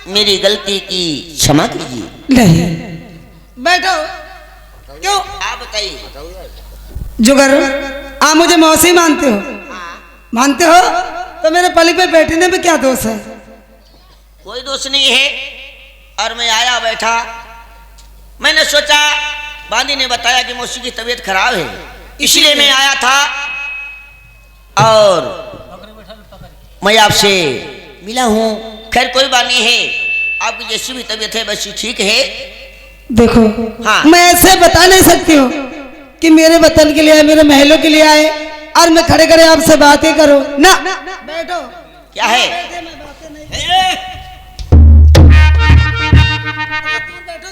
मेरी गलती की क्षमा कीजिए। नहीं बैठो। क्यों आप बताइए। जुगर आप मुझे मौसी मानते हो? मानते हो तो मेरे पली पे बैठने में क्या दोष है? कोई दोष नहीं है। और मैं आया बैठा, मैंने सोचा बांदी ने बताया कि मौसी की तबीयत खराब है, इसलिए मैं आया था और मैं आपसे मिला हूँ। खैर कोई बात नहीं है, आपकी जैसी भी तबीयत है वैसी ठीक है। देखो हाँ। मैं ऐसे बता नहीं सकती हूँ कि मेरे वतन के लिए आए, मेरे महलों के लिए आए और मैं खड़े खड़े आपसे बातें करूं ना। बैठो। क्या है?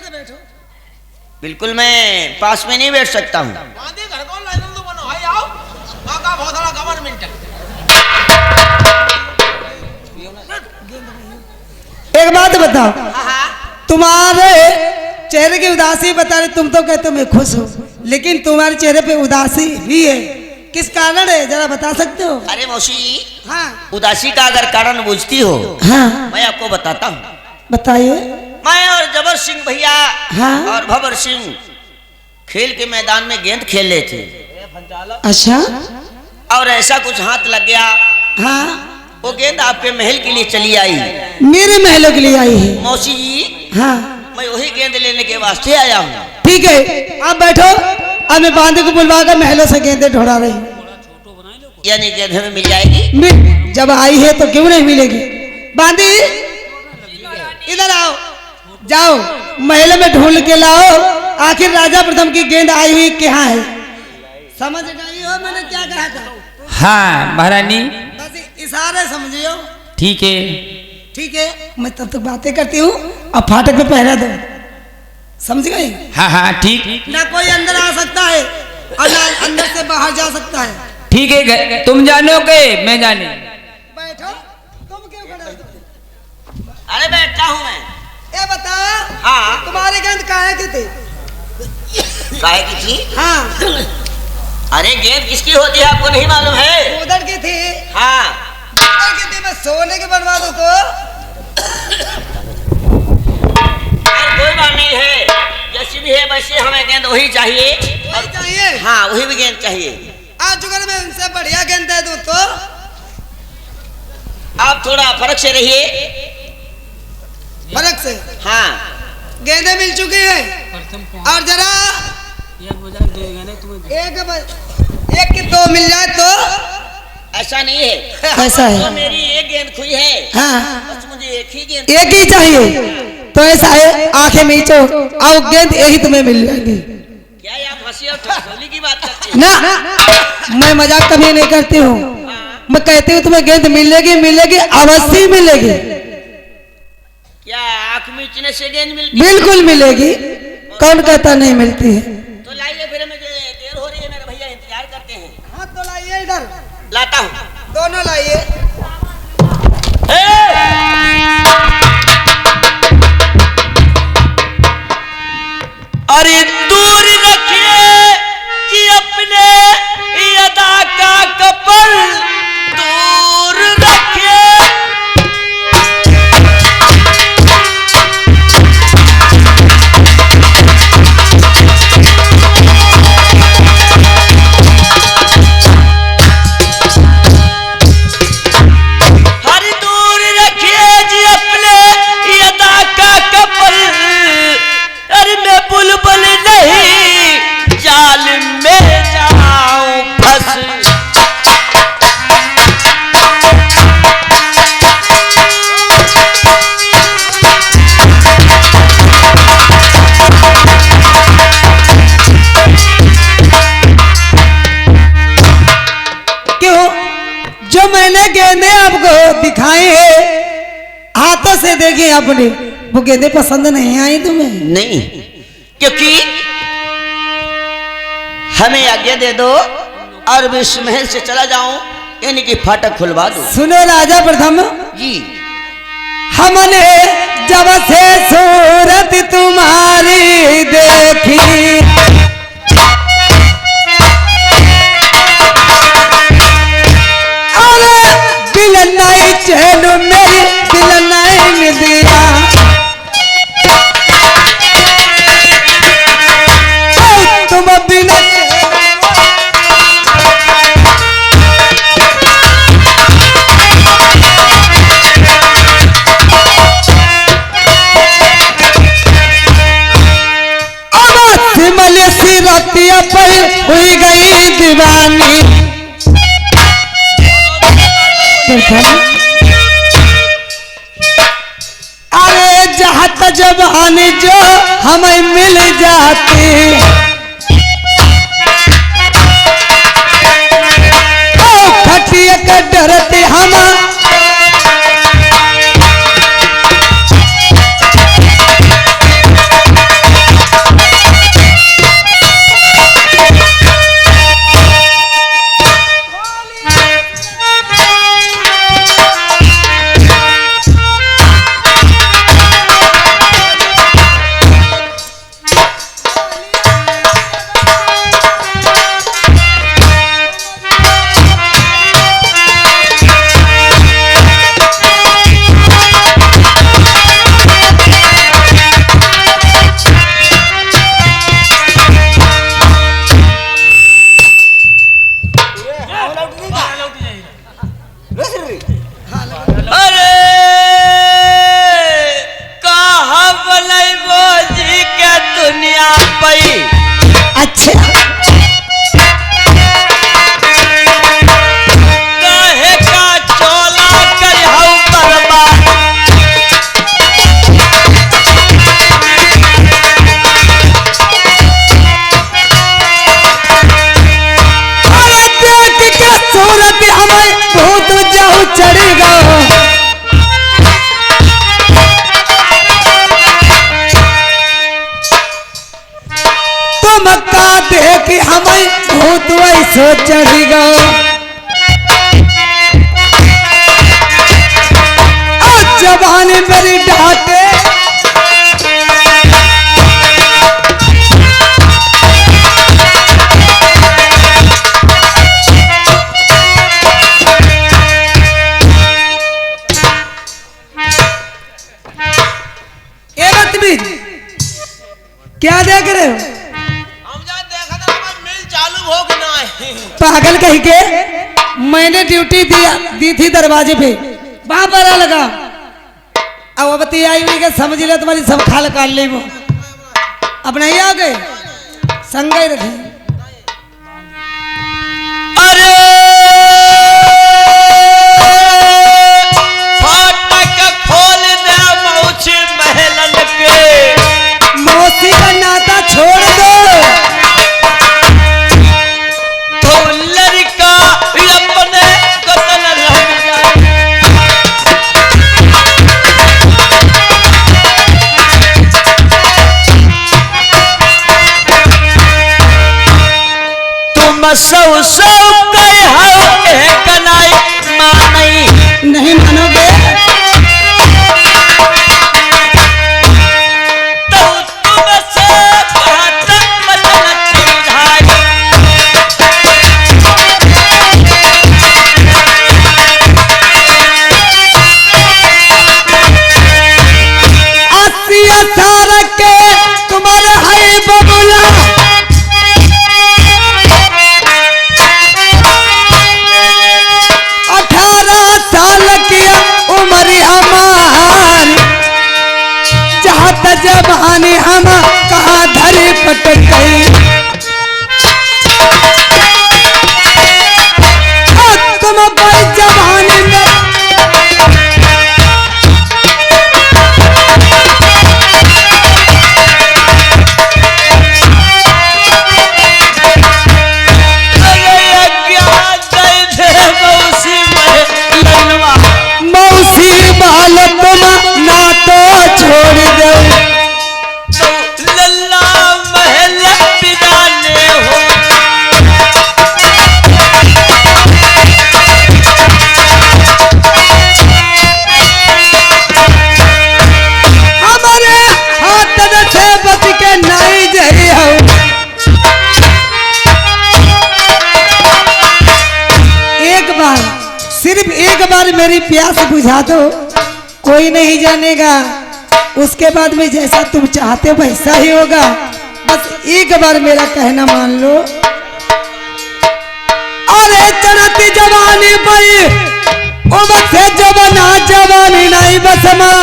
बैठो। बिल्कुल मैं पास में नहीं बैठ सकता हूँ। एक बात बताओ, तुम्हारे चेहरे की उदासी बता रहे, तुम तो कहते हो मैं खुश हूँ, लेकिन तुम्हारे चेहरे पे उदासी भी है। किस कारण है जरा बता सकते हो? अरे मौसी, हाँ उदासी का अगर कारण पूछती हो, हाँ मैं आपको बताता हूँ। बताइए। मैं और जबर सिंह भैया हाँ? और भवर सिंह खेल के मैदान में गेंद खेल रहे थे। अच्छा। और ऐसा कुछ हाथ लग गया, हाँ वो गेंद आपके महल के लिए चली आई। मेरे महलों के लिए आई है? मौसी जी, हाँ मैं वही गेंद लेने के वास्ते आया हूँ। ठीक है, आप बैठो। अब मैं बांदी को बुलवा कर महलों से गेंदें ढोड़ा रही हूँ। यानी गेंद हमें मिल जाएगी? जब आई है तो क्यों नहीं मिलेगी? बांदी इधर आओ, जाओ महल में ढूंढ के लाओ, आखिर राजा प्रथम की गेंद आई हुई कहाँ है। समझ गई हो मैंने क्या कहा था? हाँ महारानी, बस इशारे समझियो। ठीक है। ठीक है, मैं तब तक बातें करती हूँ और फाटक पे पहरा दो। समझ गई? हाँ हाँ ठीक। ना कोई अंदर आ सकता है और ना अंदर से बाहर जा सकता है। ठीक है, तुम जानोगे मैं जाने। बैठो। तुम क्यों खड़े हो? अरे बैठा हूँ मैं। ये बता, हाँ। तुम्हारी गेंद काहे की थी? काहे की थी? हाँ अरे गेंद किसकी होती है आपको नहीं मालूम है? उधर की थी। हाँ। उधर की थी, मैं सोने की बनवा दूं तो? कोई बात नहीं है, जैसी भी है वैसे हमें गेंद वही चाहिए। वही चाहिए? हाँ वही भी गेंद चाहिए। आज अगर मैं उनसे बढ़िया गेंद दे दूं तो? आप थोड़ा फर्क से रहिए। फर्क से? हाँ। गेंदें मिल चुकी हैं और जरा एक की दो मिल जाए तो? ऐसा नहीं है। ऐसा है? तो मेरी एक गेंद खुई है। हाँ बस मुझे एक ही गेंद। एक ही चाहिए तो ऐसा है, आंखें मीचो और गेंद यही तुम्हें मिल जाएगी। क्या ये आप हंसी और ठिठोली की बात करते हैं? ना, मैं मजाक कभी नहीं करती हूँ। मैं कहती हूँ तुम्हें गेंद मिलेगी, मिलेगी, अवश्य मिलेगी। क्या आँख मीचने से गेंद मिलती? बिल्कुल मिलेगी, कौन कहता नहीं मिलती है। तो लाइए, फिर मुझे देर हो रही है, मेरे भैया इंतजार करते हैं। हाँ तो लाइए, इधर लाता हूँ। दोनों लाइए। अरे दूर रखिए कि अपने अदा का कपल दूर रखिए। हर दूर रखिए जी अपने अदा का कपल। अरे मैं बुलबुल नहीं जाल में जाऊं फंस। क्यों? जो मैंने गेंदे आपको दिखाई है, हाथों से देखी आपने, वो गेंदे पसंद नहीं आई तुम्हें? नहीं, क्योंकि हमें आज्ञा दे दो और मैं इस महल से चला जाऊं, यानी कि फाटक खुलवा दो। सुनो राजा प्रथम जी। हमने जब से सूरत तुम्हारी देखी, अरे दिल नहीं चैन मेरी दिल चाहत जवानी जो हमें मिल जाती ओ खटिया के डरते हम देख हमें भूत वैसो चढ़ी गो जवानी मेरी डांटे क्या देख रहे हो? पागल कहीं के मैंने ड्यूटी दी थी दरवाजे पे वहां पर लगा अब बती आई हुई के समझ ले तुम्हारी सब खाल काट ले वो अब नहीं आ गए संग ही रखे अरे फाटक खोल दे मौसी महलन के मौसी का नाता छोड़ दो सौ सौ कई हो कनाई मानई नहीं मानोगे तो तुम से अस्सी अठारह के तुम्हारे है बबुला 18 साल की उम्र हमारी चाहत जवानी हम कहाँ धरी पटक गई तुम बड़ी जवानी में ना तो छोड़ दो तो लल्ला महल बिदाने हो हमारे हाथ से बच के नहीं जई हो एक बार सिर्फ एक बार मेरी प्यास बुझा दो कोई नहीं जानेगा उसके बाद में जैसा तुम चाहते वैसा ही होगा बस एक बार मेरा कहना मान लो अरे चढ़ती जवानी पई उम्र से जवाना जवानी नहीं बस मां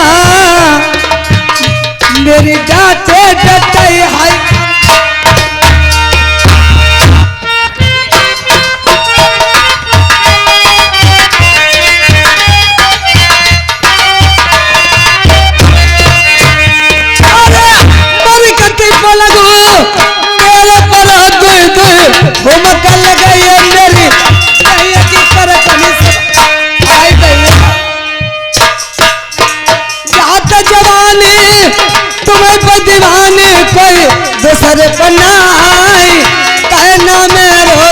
मेरी डांटे डटे है त जवानी तुम्हें पर दीवानी कोई दूसरे बनाई कहना मेरो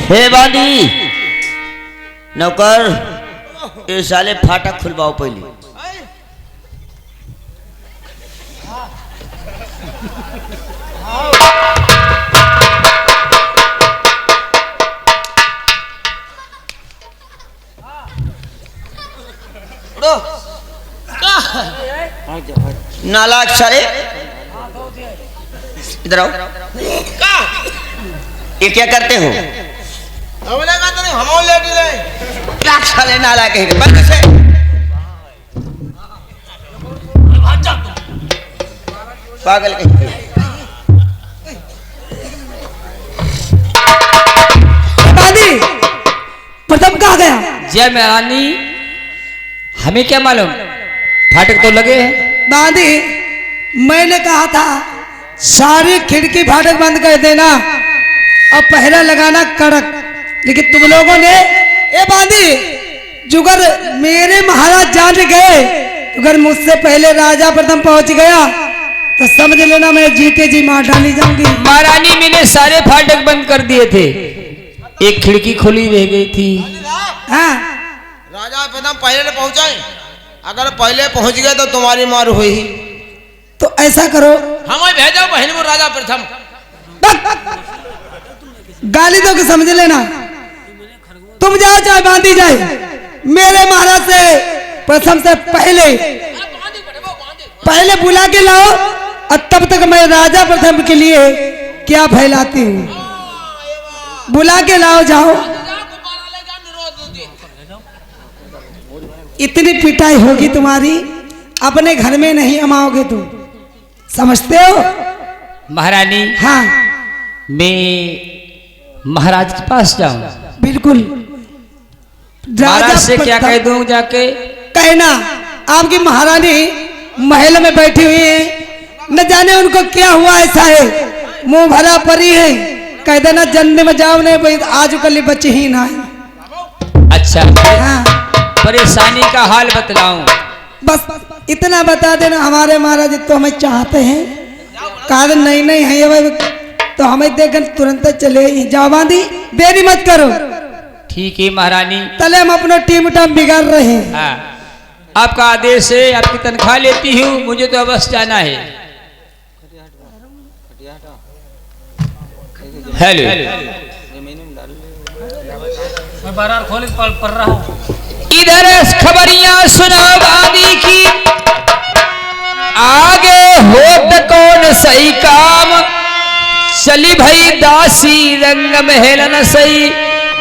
हे बांदी नौकर ये साले फाटक खुलवाओ पहले। नालायक साले इधर आओ। ये क्या करते हो? क्या साले नालायक है? बंद से पागल कहीं। दादी प्रथम कहाँ गया? जय महारानी, हमें क्या मालूम, फाटक तो लगे हैं। दादी मैंने कहा था सारी खिड़की फाटक बंद कर देना और पहरा लगाना कड़क, लेकिन तुम लोगों ने ए बांदी जुगर मेरे महाराज जान गए, अगर मुझसे पहले राजा प्रथम पहुंच गया तो समझ लेना मैं जीते जी मार डाली जाऊंगी। महारानी मैंने सारे फाटक बंद कर दिए थे, एक खिड़की खुली रह गई थी। हाँ राजा प्रथम पहले पहुंचाए, अगर पहले पहुंच गए तो तुम्हारी मार हुई। तो ऐसा करो हमें भेजो बहन को राजा प्रथम। गाली दो के समझ लेना, तुम जाओ चाहे बांधी जाए, मेरे महाराज से प्रथम से पहले बुला के लाओ और तब तक मैं राजा प्रथम के लिए क्या फैलाती हूँ। बुला के लाओ, जाओ। इतनी पिटाई होगी तुम्हारी, अपने घर में नहीं अमाओगे तुम, समझते हो? महारानी हाँ मैं महाराज के पास जाऊं? बिल्कुल। महाराज से क्या कह दूं जाके? कहना आपकी महारानी महल में बैठी हुई है, न जाने उनको क्या हुआ ऐसा है, मुंह भरा परी है, कह देना जन्म में जाओ नहीं भाई आज कल बच्चे ही ना है। अच्छा हाँ परेशानी का हाल बतलाऊं? बस इतना बता देना, हमारे महाराज तो हमें चाहते हैं, कहा नहीं नहीं है भाई तो हमें देखकर तुरंत चले ही जाओ। बांधी देरी मत करो। ठीक है महारानी। तले हम अपना टीम टाइम बिगाड़ रहे हैं। हाँ, आपका आदेश है, आपकी तनख्वाह लेती हूँ, मुझे तो अवश्य जाना है। हेलो इधर खबरियां सुनो बांदी की, आगे होत कौन सही काम, चली भई दासी रंग महलन सही,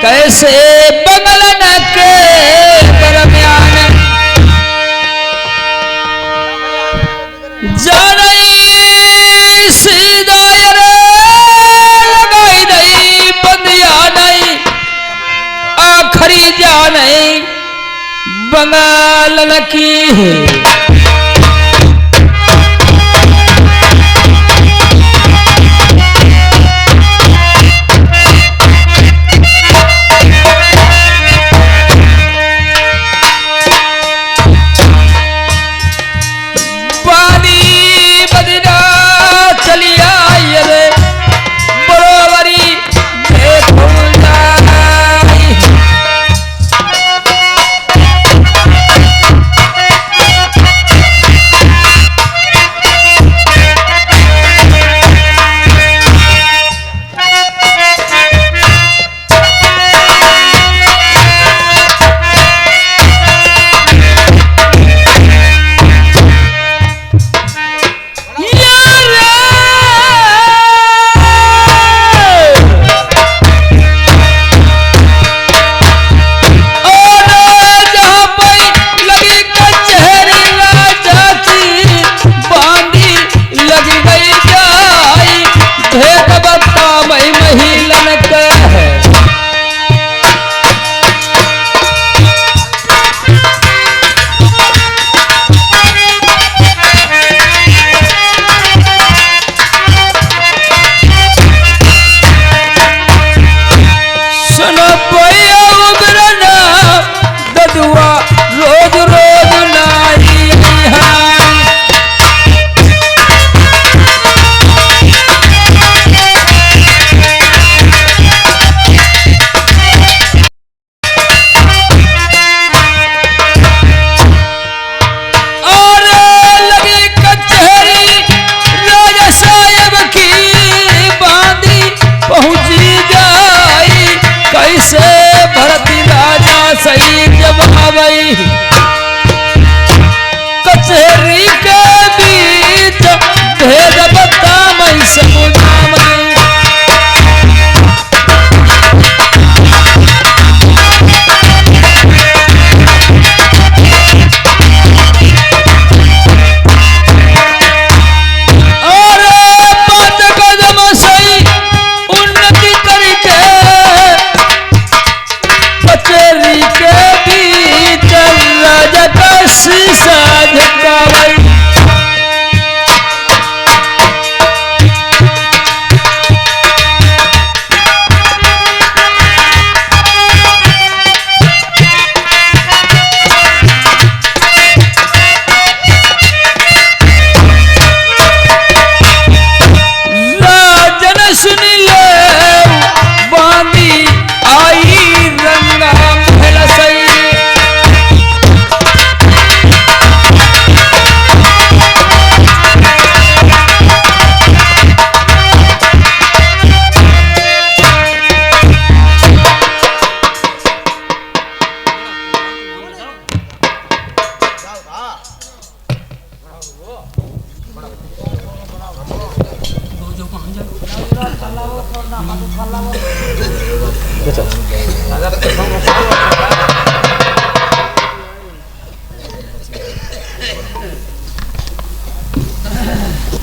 कैसे बंगलन के दरम्यान जानई सीधायर लगाई दई बंदिया नहीं, आखरी जानई बंगालन की।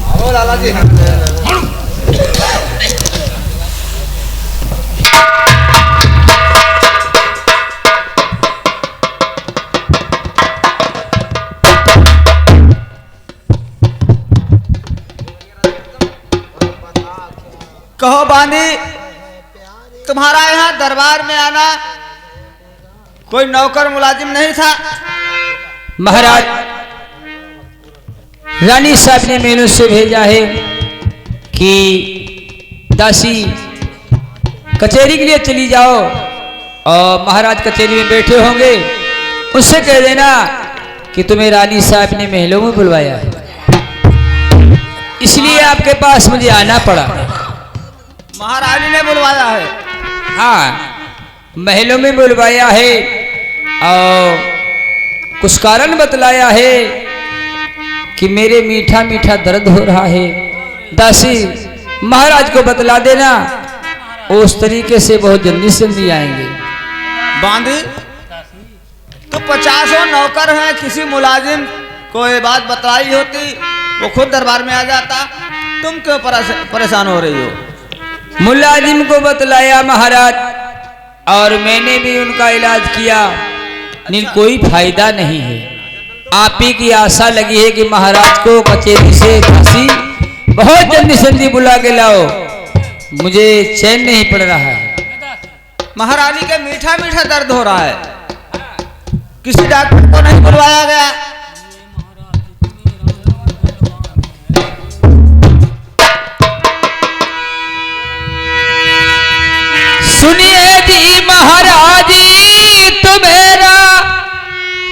आओ लाला जी। कहो बानी, तुम्हारा यहाँ दरबार में आना कोई नौकर मुलाजिम नहीं था? महाराज, रानी साहब ने मेनू से भेजा है कि दासी कचहरी के लिए चली जाओ और महाराज कचहरी में बैठे होंगे, उससे कह देना कि तुम्हें रानी साहब ने महलों में बुलवाया है, इसलिए आपके पास मुझे आना पड़ा। महारानी ने बुलवाया है? हाँ, महलों में बुलवाया है और कुछ कारण बतलाया है कि मेरे मीठा मीठा दर्द हो रहा है। दासी, महाराज को बतला देना, उस तरीके से बहुत जल्दी से नहीं आएंगे। बांदी, तो 50 नौकर हैं, किसी मुलाजिम को ये बात बताई होती वो खुद दरबार में आ जाता, तुम क्यों परेशान हो रही हो? मुलाजिम को बतलाया महाराज, और मैंने भी उनका इलाज किया, लेकिन कोई फायदा नहीं है। आप ही की आशा लगी है कि महाराज को कचहरी से दासी बहुत जल्दी बुला के लाओ, मुझे चैन नहीं पड़ रहा है। महारानी के मीठा मीठा दर्द हो रहा है, किसी डॉक्टर को नहीं बुलवाया गया? सुनिए जी महाराज, तुम्हारा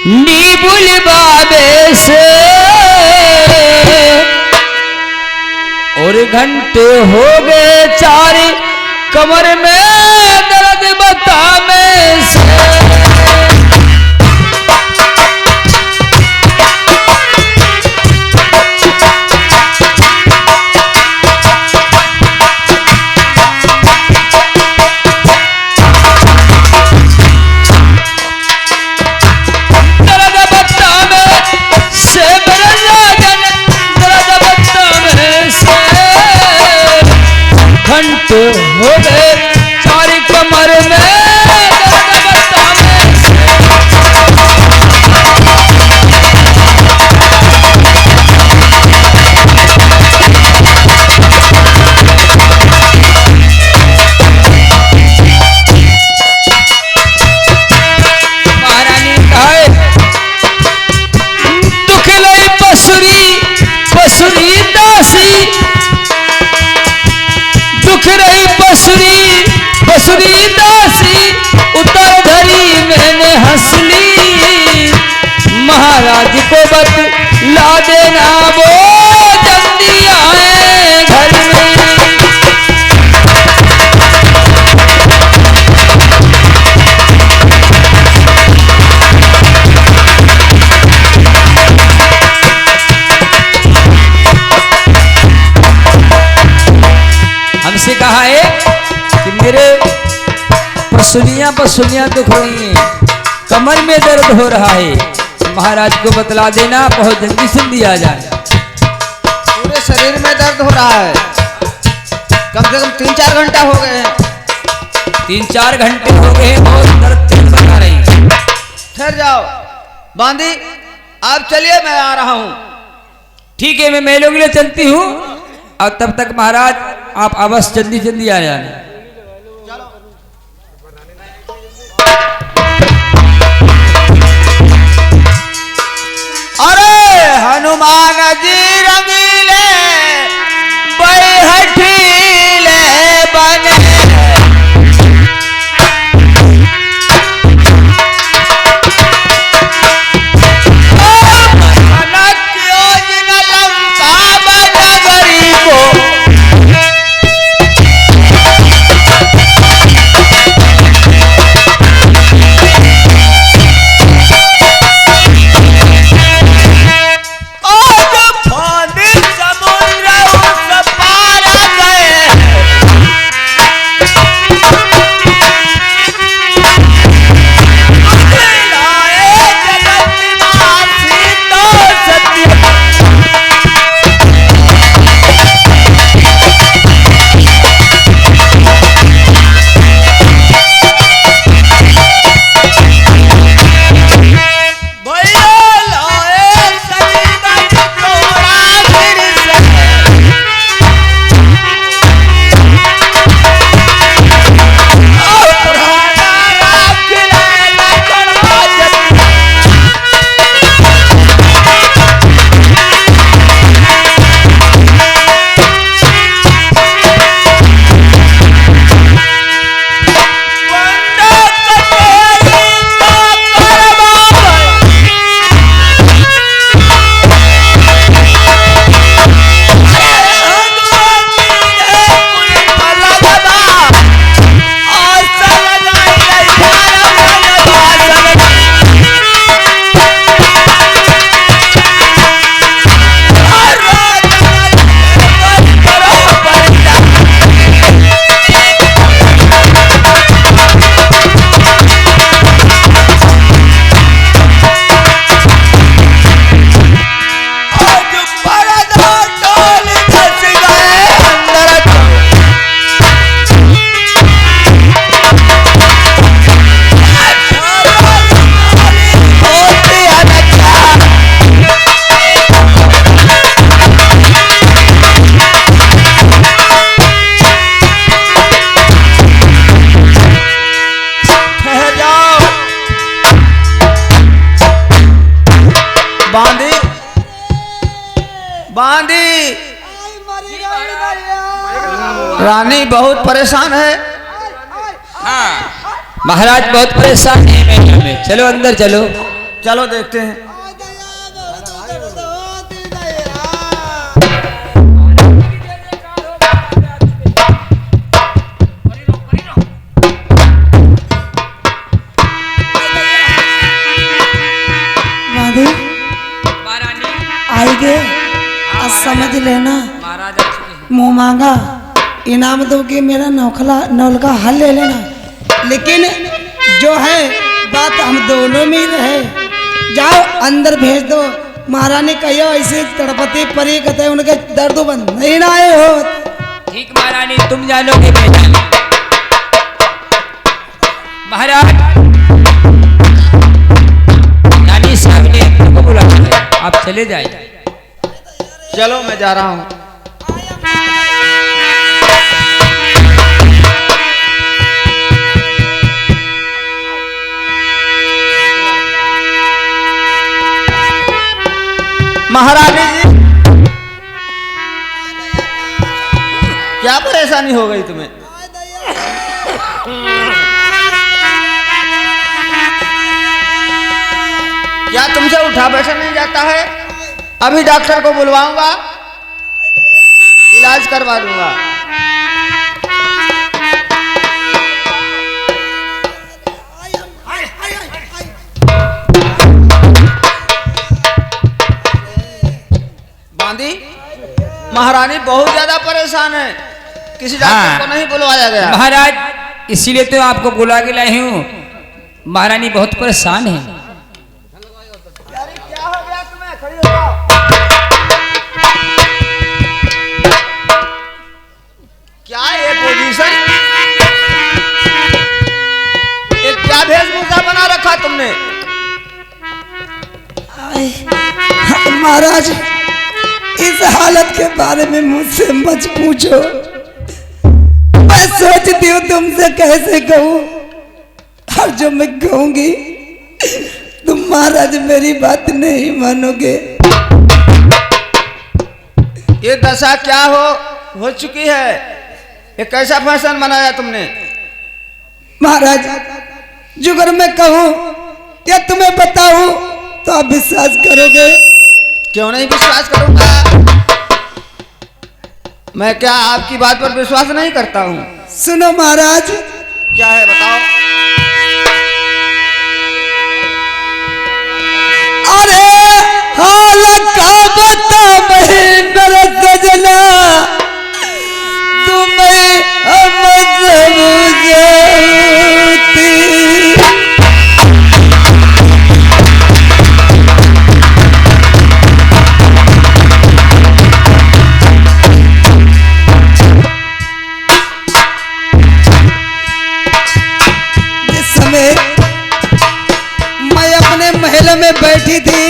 नीबुल बाबे से और घंटे हो गए 4, कमर में दर्द बता में से। घंटे हो गए 4, कमर में दर्द बता में से। महारानी कहे, दुख लई पसुरी पसुरी दासी, दुख रही बसुरी बसुरी दासी, उतर धरी मैंने हंसली। महाराज को बतला देना वो जल्दी आए घर में। हमसे कहा है कि मेरे पसुनियां दुख रही हैं, कमर में दर्द हो रहा है, महाराज को बतला देना बहुत जल्दी आ जाए। पूरे शरीर में दर्द हो रहा है, कम से कम 3-4 घंटा हो गए हैं। 3-4 घंटे हो गए हैं, बहुत दर्द तेज बता रही है। ठहर जाओ बांदी, आप चलिए, मैं आ रहा हूँ। ठीक है, मैं मेलों के लिए चलती हूँ, और तब तक महाराज आप अवश्य जल्दी आ जाना। अरे हनुमान जी रंगीले बैहठीले बने, लंका नगरी को रानी बहुत परेशान है। हाँ महाराज बहुत परेशान है महल में। चलो अंदर चलो। चलो देखते हैं। आएंगे आज समझ लेना। महाराज आ चुके हैं। मुंह मांगा इनाम दोगे, मेरा नौल का हल ले लेना। लेकिन जो है बात हम दोनों में ही रहे। जाओ अंदर भेज दो। महारानी कहियो ऐसे तड़पती परी कहते उनके दर्द बंद नहीं ना आए हो। ठीक महारानी तुम जानोगे मैं जानू। महाराज रानी साहब ने आपको बुलाया, आप चले जाइए। चलो मैं जा रहा हूँ। महारानी जी क्या परेशानी हो गई तुम्हें? क्या तुमसे उठा बैठा नहीं जाता है? अभी डॉक्टर को बुलवाऊंगा, इलाज करवा दूंगा। बांदी महारानी बहुत ज्यादा परेशान है, किसी डॉक्टर को नहीं बुलवाया गया। महाराज इसीलिए तो आपको बुला के लाई हूँ। महारानी बहुत परेशान है। क्या हो गया तुम्हें? खड़ी हो जाओ। क्या ये पोजीशन? ये क्या वेशभूषा बना रखा तुमने? महाराज इस हालत के बारे में मुझसे मत पूछो। मैं सोचती हूँ तुमसे कैसे कहूँ, और जो मैं कहूंगी तुम महाराज मेरी बात नहीं मानोगे। ये दशा क्या हो चुकी है? ये कैसा फैशन बनाया तुमने? महाराज जो अगर मैं कहूँ या तुम्हें बताऊं तो आप विश्वास करोगे? क्यों नहीं विश्वास करूंगा? मैं क्या आपकी बात पर विश्वास नहीं करता हूँ? सुनो महाराज। क्या है बताओ। अरे हाल का बता मेरा सजना, तुम्हें हम समझती। मैं अपने महल में बैठी थी,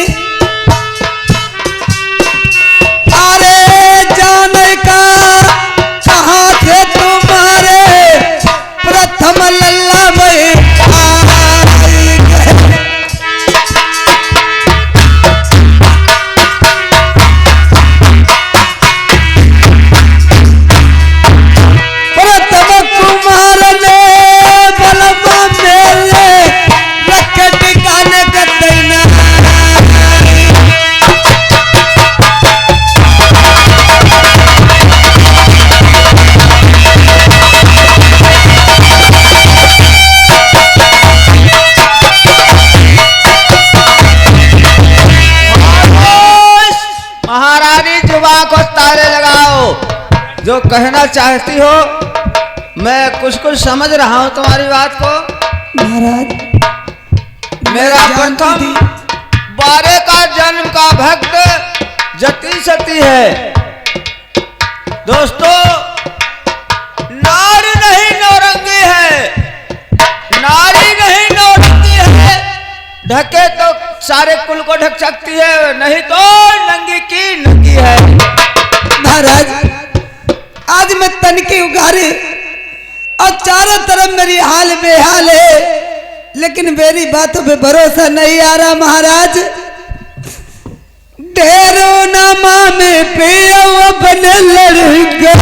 अरे जाने का कहाँ थे तुम्हारे प्रथम लल्ला में आई गए। प्रथम कुमार ने बलवा मेरे रखे ठिकाने का देना। महारानी जुबा को ताले लगाओ। जो कहना चाहती हो मैं कुछ कुछ समझ रहा हूँ तुम्हारी बात को। महाराज मेरा प्रथम बारे का जन्म का भक्त जति सती है। दोस्तों नारी नहीं नौरंगी है, नारी नहीं नौरंगी है। ढके तो सारे कुल को ढक सकती है, नहीं तो नंगी की नंगी है। महाराज आज मैं तनकी उगारी और चारों तरफ मेरी हाल बेहाल है, लेकिन मेरी बातों पे भरोसा नहीं आ रहा। महाराज ढेरों नामा में पिया बने लड़का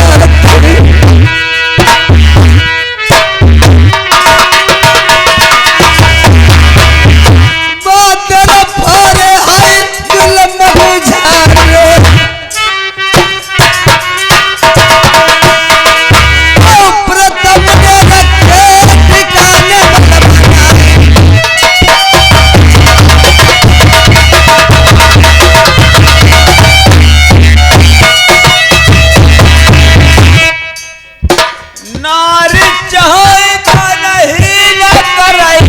नारी चाहे का नहीं न कराई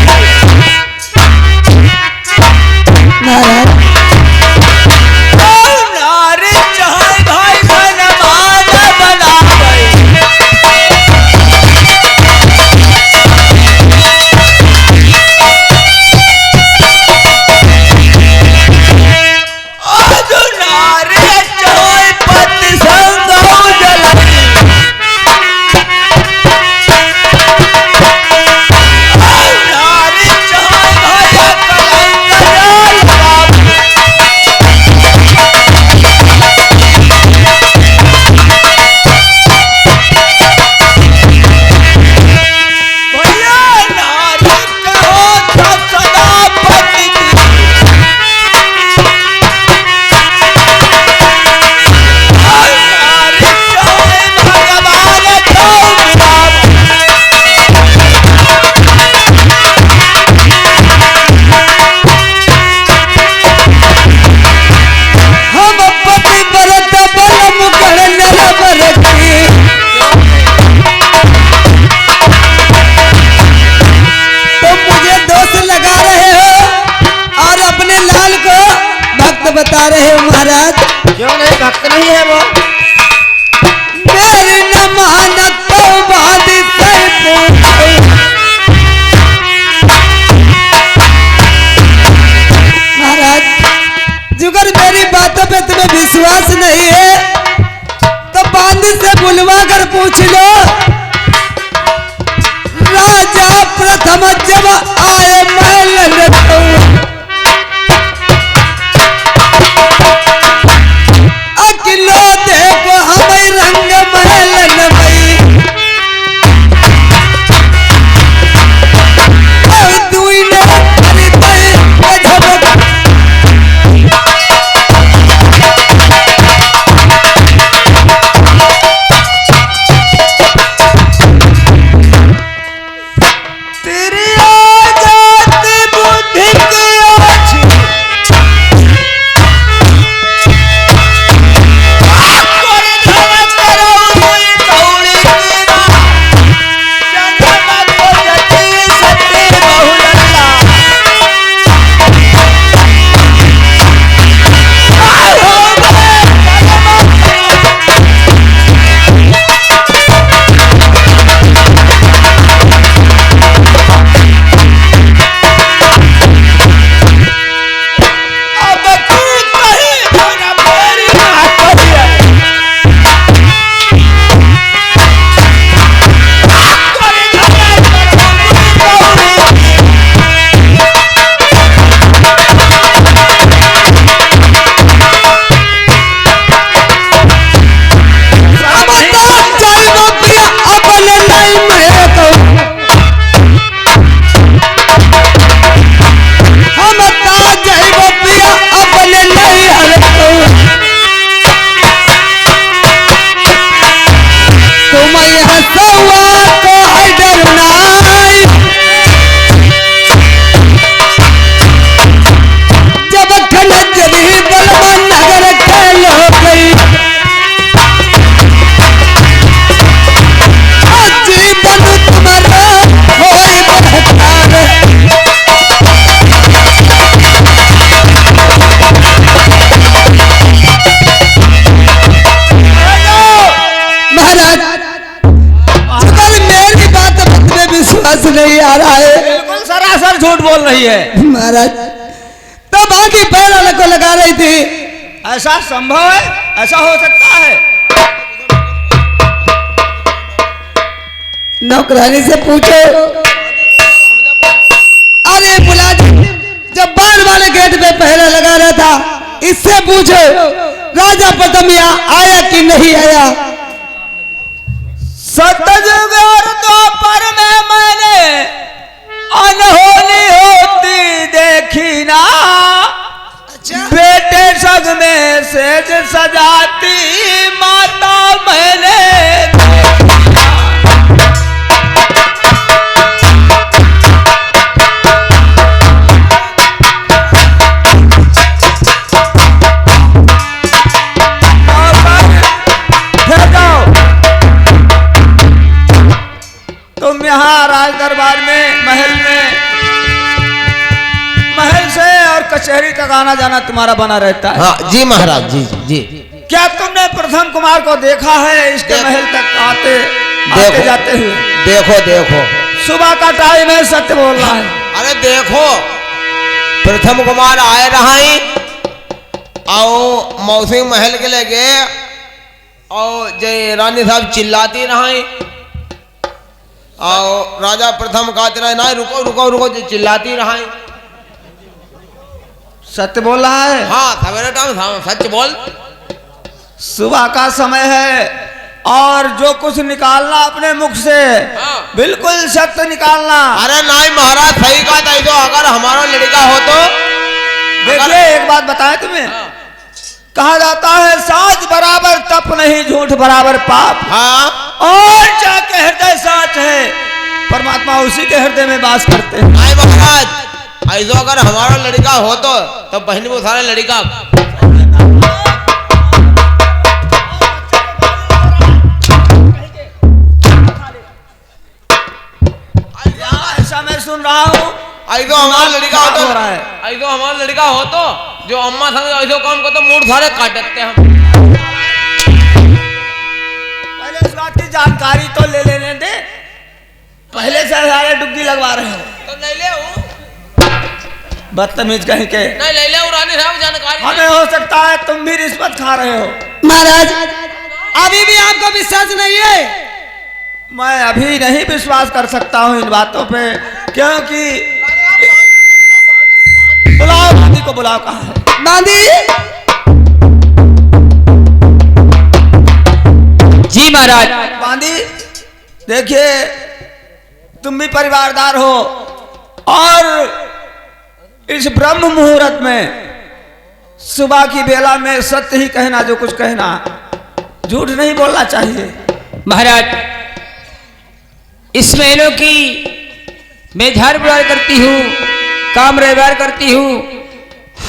महाराज नारी चाहे भाई बनमान बना गई आज नारी चाहे पति संग हो जलाई नारी चाहे भाई कलंक जाल बाबू भैया नारी कहो तब सदा पति की नारी चाहे भगवान को बाबू हम पति बरत बलम करने बरती तो मुझे दोष लगा रहे हो और अपने लाल को भक्त बता रहे हो महाराज। क्यों नहीं, भक्त नहीं है वो? मेरी न मानत तो बादी से पूछो महाराज, जुगर मेरी बातों पे तुम्हें विश्वास नहीं है तो बांदी से बुलवा कर पूछ लो। राजा प्रथम जब आए महल में तो अकिलो देखो हमें रंग महल नवई दुई ने खरीदे झपक तेरी आजादी बुद्धि की अच्छी कोई धन करो कोई कौड़ी की ना जन्म को जती सती बहुलल्ला अब तू कहीं ना मेरी बात करिए कोई धन करो कोई कौड़ी अब तो जाइबो पिया अपने नहीं मैं तो हम ता जाइबो पिया अपने नहीं हर तो तुम यहाँ सवा को है डरना जब खनजरी बलवान नगर खेलो गई जीवन तुम्हारा होई बहकार महाराज, जुगर मेरी बात में विश्वास नहीं आ रहा है बिल्कुल सरासर झूठ बोल रही है। महाराज। तो बाकी पैर को लगा रही थी। ऐसा संभव है? ऐसा हो सकता है? नौकरानी से पूछो। अरे मुलाजिम जब बार वाले गेट पे पहरा लगा रहा था, इससे पूछो राजा प्रथम यहाँ आया कि नहीं आया। सतयुग और द्वापर में मैंने अनहोनी होती देखी ना बेटे सग में सेज सजाती माता मैंने तुम यहाँ राज दरबार में महल से और कचहरी तक आना जाना तुम्हारा बना रहता है। हाँ जी महाराज, जी जी जी। क्या तुमने प्रथम कुमार को देखा है इसके महल तक आते जाते हुए? देखो देखो, सुबह का टाइम है, सत्य बोल रहा है। अरे देखो, प्रथम कुमार आए रहा और मौसी महल के लगे और जय रानी साहब चिल्लाती रही और राजा प्रथम कहते रहे ना रुको रुको रुको, जो चिल्लाती रही। सत्य बोल रहा है? हाँ सवेरे टाइम सच बोल। सुबह का समय है और जो कुछ निकालना अपने मुख से बिल्कुल सत्य निकालना। अरे नहीं महाराज, सही कहा था। तो अगर हमारा लड़का हो तो देखिए, एक बात बताएं तुम्हें, कहा जाता है साच बराबर तप नहीं, झूठ बराबर पाप। हाँ, और जाके हृदय साच है, परमात्मा उसी के हृदय में वास करते हैं। नहीं महाराज, ऐसा अगर हमारा लड़का हो तो बहन वो सारे लड़का ऐसा मैं सुन रहा हूँ। ऐसा हमारा लड़का हो तो हो रहा है। ऐसा हमारा लड़का हो तो जो अम्मा संग ऐसा काम को तो मूड सारे काट देते हम। पहले इस बात की जानकारी तो ले लेने दे, पहले से सारे डुबकी लगवा रहे हो। तो ले ले हूँ, बदतमीज कहीं के। नहीं ले ले रानी साहब जानकारी। हमें हो सकता है तुम भी रिश्वत खा रहे हो। महाराज अभी भी आपको विश्वास नहीं है? मैं अभी नहीं विश्वास कर सकता हूँ इन बातों पे, क्योंकि बुलाओ बांदी को, बुलाओ। कहाँ है बांदी? जी महाराज। बांदी, देखिए तुम भी परिवारदार हो और इस ब्रह्म मुहूर्त में सुबह की बेला में सत्य ही कहना, जो कुछ कहना, झूठ नहीं बोलना चाहिए। महाराज, इस महलों की मैं झाड़ बुरार करती हूँ, काम व्यवहार करती हूँ,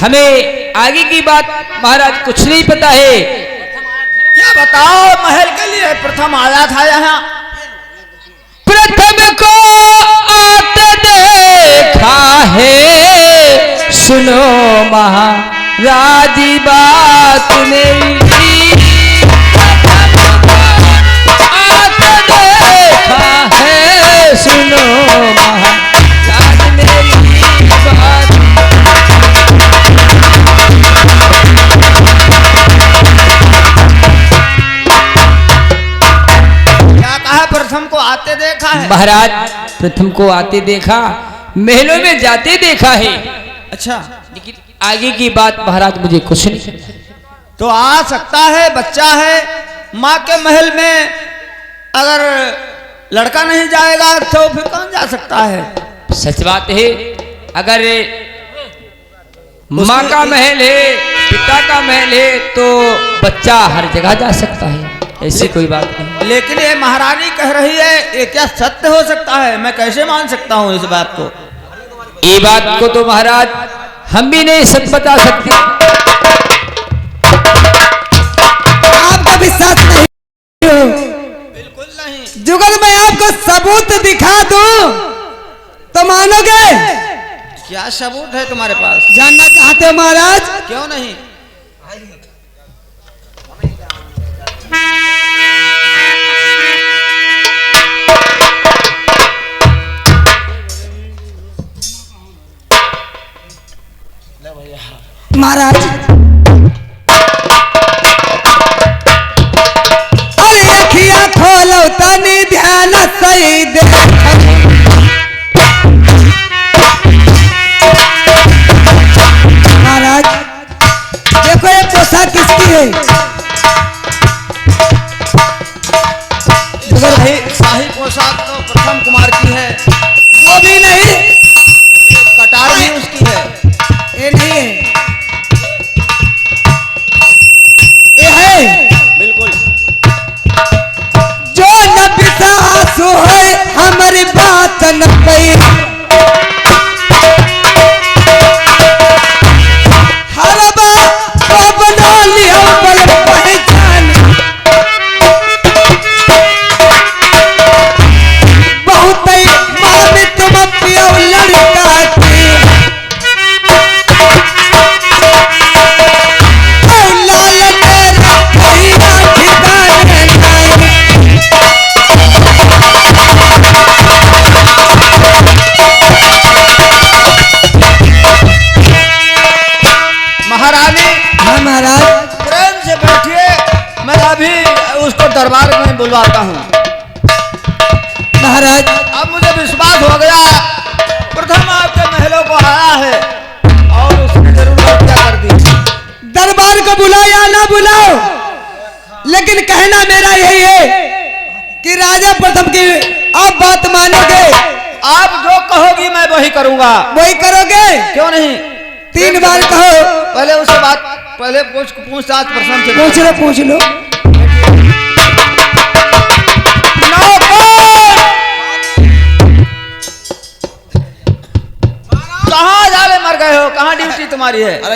हमें आगे की बात महाराज कुछ नहीं पता है। क्या बताओ, महल के लिए प्रथम आया था यहाँ? प्रथम को आते देखा है, सुनो महाराज बात मेरी। आते देखा है, सुनो महाराज मेरी बात। क्या कहा? प्रथम को आते देखा है? महाराज, प्रथम को आते देखा, महलों में जाते देखा है। अच्छा, लेकिन आगे की बात महाराज मुझे कुछ नहीं। तो आ सकता है, बच्चा है, माँ के महल में अगर लड़का नहीं जाएगा तो फिर कौन जा सकता है? सच बात है, अगर माँ का महल है, पिता का महल है, तो बच्चा हर जगह जा सकता है, ऐसी कोई बात नहीं। लेकिन ये महारानी कह रही है, ये क्या सत्य हो सकता है? मैं कैसे मान सकता हूँ इस बात को? ये बात को तो महाराज हम भी नहीं सच बता सकते। आपका विश्वास नहीं हो? बिल्कुल नहीं। जुगल मैं आपको सबूत दिखा दूं तो मानोगे? क्या सबूत है तुम्हारे पास? जानना चाहते हो महाराज? क्यों नहीं? महाराज अरे अखियां खोलो तनी ध्यान सही दे। महाराज देखो ये पोशाक किसकी है? शाही पोशाक तो प्रथम कुमार की है। वो भी नहीं, कटार भी उसकी है। ये नहीं है, ये है बिल्कुल। जो न पिता आंसू है हमारे महाराज अब मुझे विश्वास हो गया प्रथम आपके महलों को आया है और उसने जरूर हत्या कर दी। दरबार को बुलाओ या ना बुलाओ, लेकिन कहना मेरा यही है कि राजा प्रथम की आप बात मानोगे? आप जो कहोगी मैं वही करूंगा। वही करोगे? क्यों नहीं? 3 बार कहो। पहले उससे बात, पहले पूछताछ प्रश्न से पूछ लो। कहाँ जाले मर गए हो? कहाँ ड्यूटी तुम्हारी है? अरे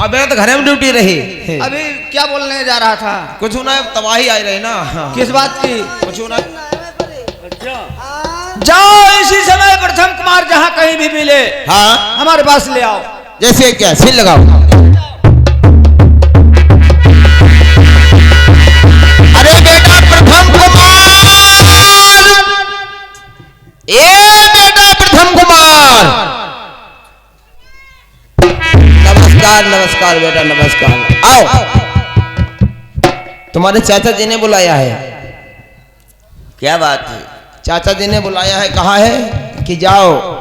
अबे तो घर में ड्यूटी रही। अभी क्या बोलने जा रहा था? कुछ ना, तबाही आई रही ना। किस बात की? कुछ ना। जाओ इसी समय प्रथम कुमार जहाँ कहीं भी मिले, हाँ हमारे पास ले आओ। जैसे क्या सिल लगाओ। अरे बेटा प्रथम कुमार, ए बेटा प्रथम कुमार, नमस्कार नमस्कार बेटा नमस्कार। आओ, तुम्हारे चाचा जी ने बुलाया है। क्या बात है? चाचा जी ने बुलाया है, कहा है कि जाओ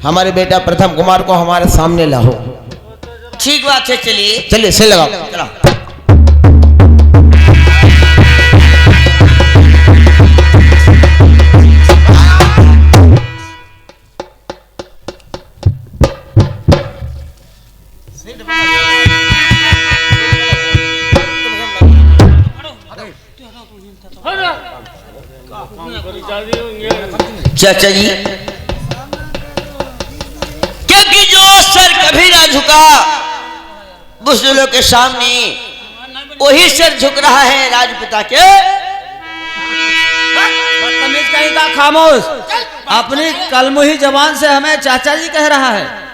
हमारे बेटा प्रथम कुमार को हमारे सामने लाओ। ठीक बात है, चलिए चलिए से लगाओ। चलो। चाचा जी, क्योंकि जो सर कभी ना झुका बुजुर्गों के सामने, वही सर झुक रहा है राजपिता के। बदतमीज कहीं का, खामोश। अपनी कलमुही जबान से हमें चाचा जी कह रहा है।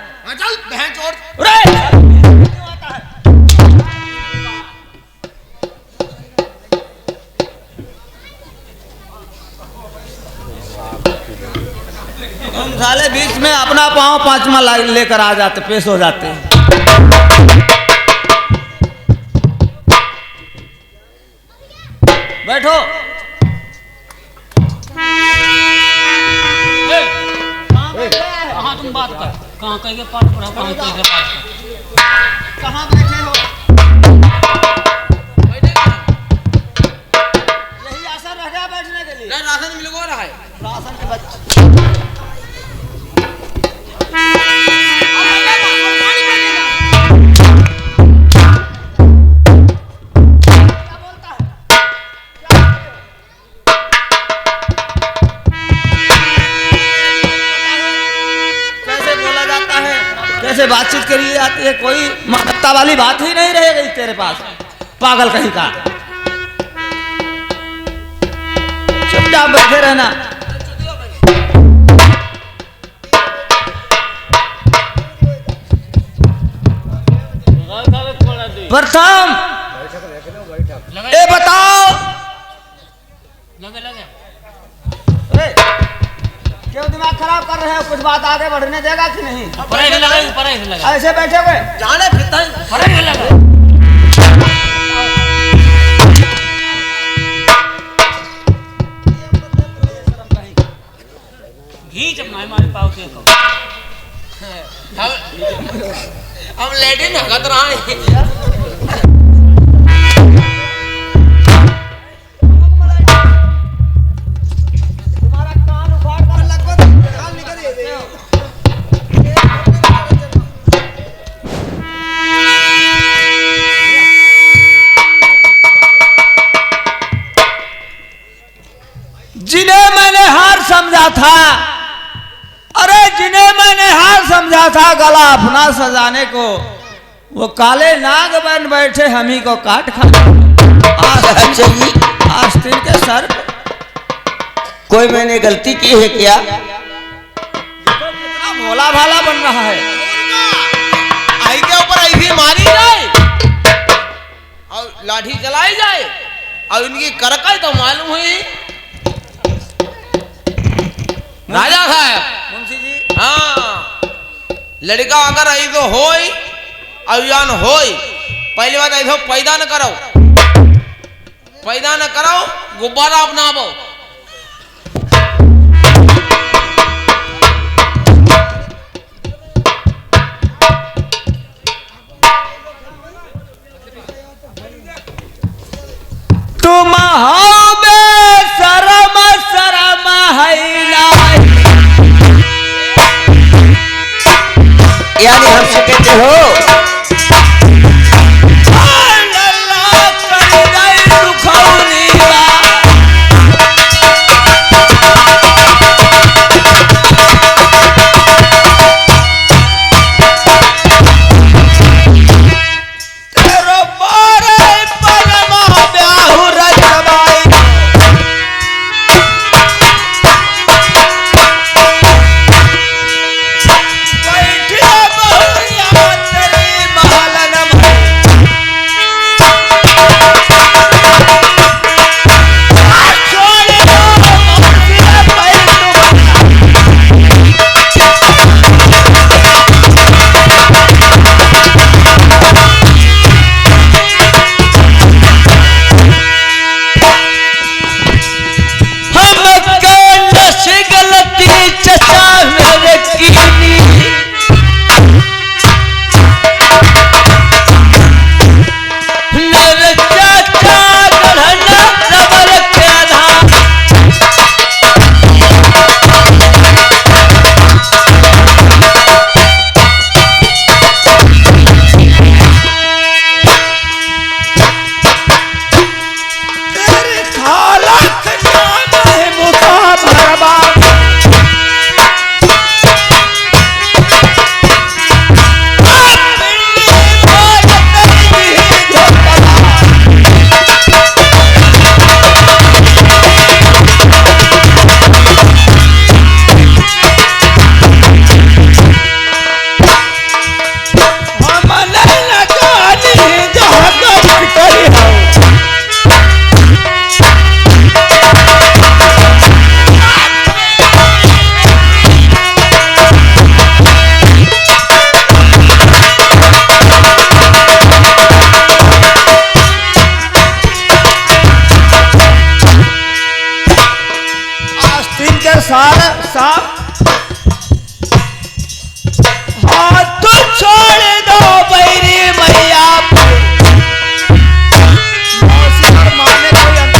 हम साले बीच में अपना पांव पांचवा लेकर आ जाते, पेश हो जाते। बैठो। कहाँ तुम बात कर? कहाँ कहीं के पाठ पढ़ा? कहाँ कहीं के पाठ? कहाँ बैठे हो? यही आसन रह गया बैठने के लिए? राशन मिल रहा है। राशन के बच्चे। कैसे बातचीत करी जाती है? कोई मानवता वाली बात ही नहीं रह गई तेरे पास, पागल कहीं का। चुपचाप बैठे रहना। प्रथम ये बताओ, लगे क्यों दिमाग खराब कर रहे हो? कुछ बात आगे बढ़ने देगा कि नहीं? लगा ऐसे बैठे हुए जाने फिरता घी जब हमारे पास हम लेडी नगद रहा है। जिन्हें मैंने हार समझा था, अरे जिन्हें मैंने हार समझा था गला अपना सजाने को, वो काले नाग बन बैठे हम ही को काट खा। आस्तीन के सर कोई मैंने गलती की है क्या? कितना भोला भाला बन रहा है। आई के ऊपर ऐसी मारी जाए और लाठी चलाई जाए और इनकी करकल तो मालूम हुई राजा साहब। मुंशी जी, हाँ, लड़का अगर ऐसो होई अभियान होई, पहली बात ऐसो पैदा न करो, पैदा न करो, गुब्बारा अपनावो। कैसे कहते हो हाथ छोड़ दो बैरी मैया मारने कोई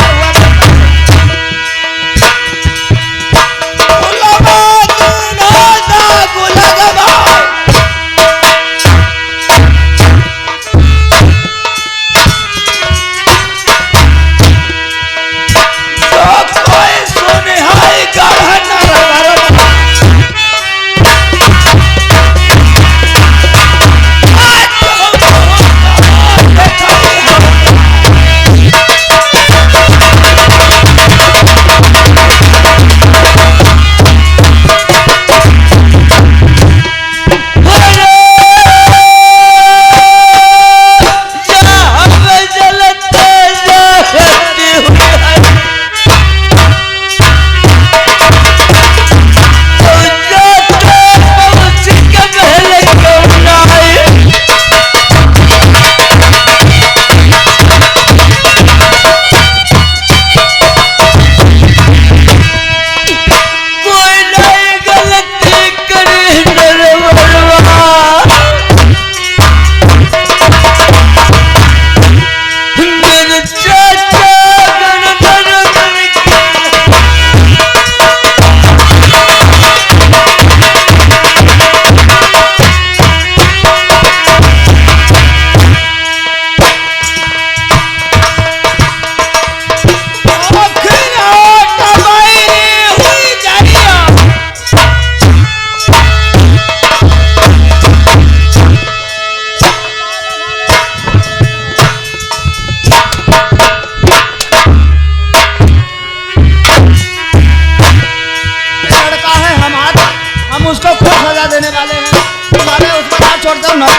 अंतर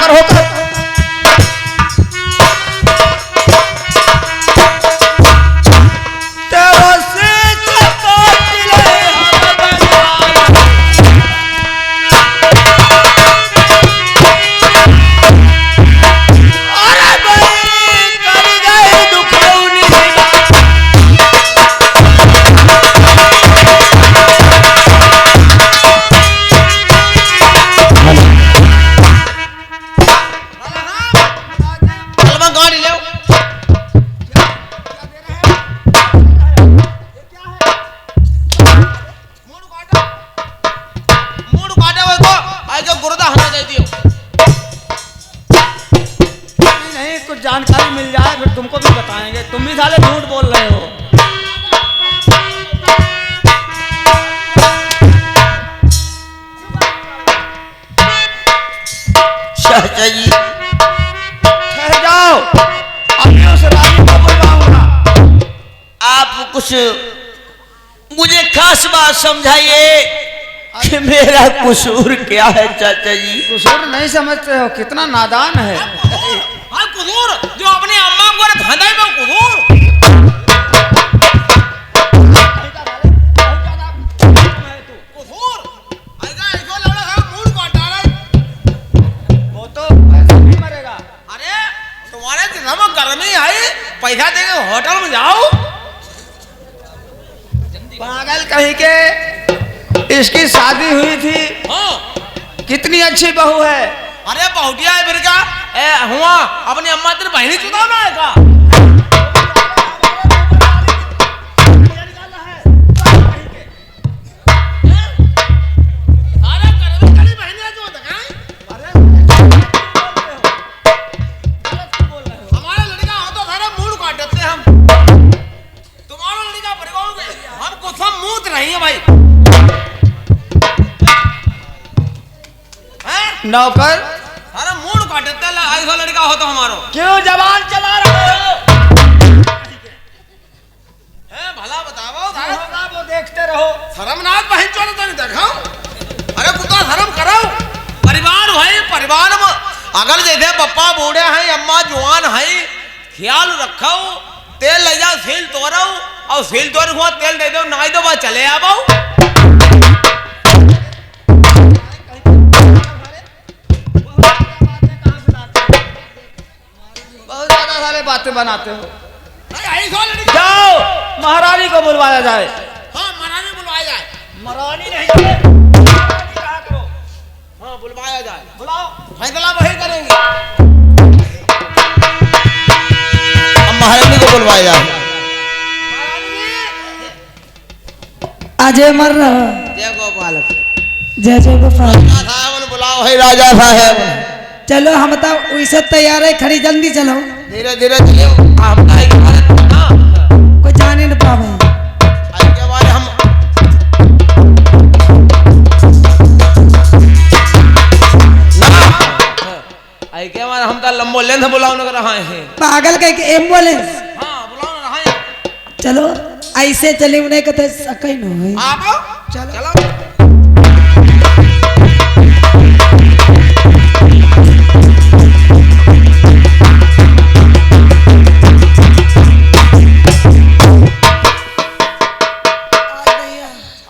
भी साले झूठ बोल रहे हो। चाचा जी ठहर जाओ, अभी उस रानी को बुलवाऊंगा। आप कुछ मुझे खास बात समझाइए कि मेरा कसूर क्या है चाचा जी। कसूर नहीं समझते हो, कितना नादान है। हाँ कुसूर जो अपनी अम्मा को धंधे में कुसूर। वो तो ऐसे नहीं मरेगा। अरे तुम्हारे दिनों में गर्मी आई, पैसा देके होटल में जाओ। पागल कहीं के, इसकी शादी हुई थी, हाँ कितनी अच्छी बहू है। अरे बहुटिया है फिर क्या हुआ, अपनी अम्मा तेरी बहनी चुदा ना है का। हमारा लड़का हो तो सारा मूड काट देते हम, तुम्हारा लड़का परिवार हम कुछ हम मूत रही है भाई। नौकर अरे मूड काट देते ऐसा लड़का हो तो हमारो। क्यों जबान चला रहे हो? भला बताओ जो होगा वो देखते रहो। शर्मनाक बहन चोर तो नहीं देखा। अरे कुत्ता शर्म करो, परिवार भाई परिवार में अगर जैसे पप्पा बूढ़े हैं अम्मा जवान है, ख्याल रखो। तेल ले जाओ सील तोड़ो और सील तोड़ हुआ तेल दे दो, नाई दो बात चले आओ। बहुत ज्यादा सारे बातें बनाते हो। ऐसा लड़का जाओ महारानी को बुलवाया जाए। हाँ मनाने बुलवाया जाए। महारानी नहीं कहा करो। हाँ बुलवाया जाए, बुलाओ। फैसला वही करेंगे। अब महारानी को बुलवाया जाए। अजय मर रहा, जय गोपाल जय जय गोपाल। साहब बुलाओ है राजा साहब। चलो हम तो वैसे तैयार है, खड़ी जल्दी चलो, धीरे धीरे चलियो। आप काहे के बारे में ना कोई जाने न पावे। आज के बारे हम आई के बारे हम तो लंबो लेंथ बुलाओ न रहा है। पागल कह के एम्बुलेंस। हाँ बुलाओ न रहा है। चलो ऐसे चले, उन्हें कहते सकै न होई। आप चलो। चलो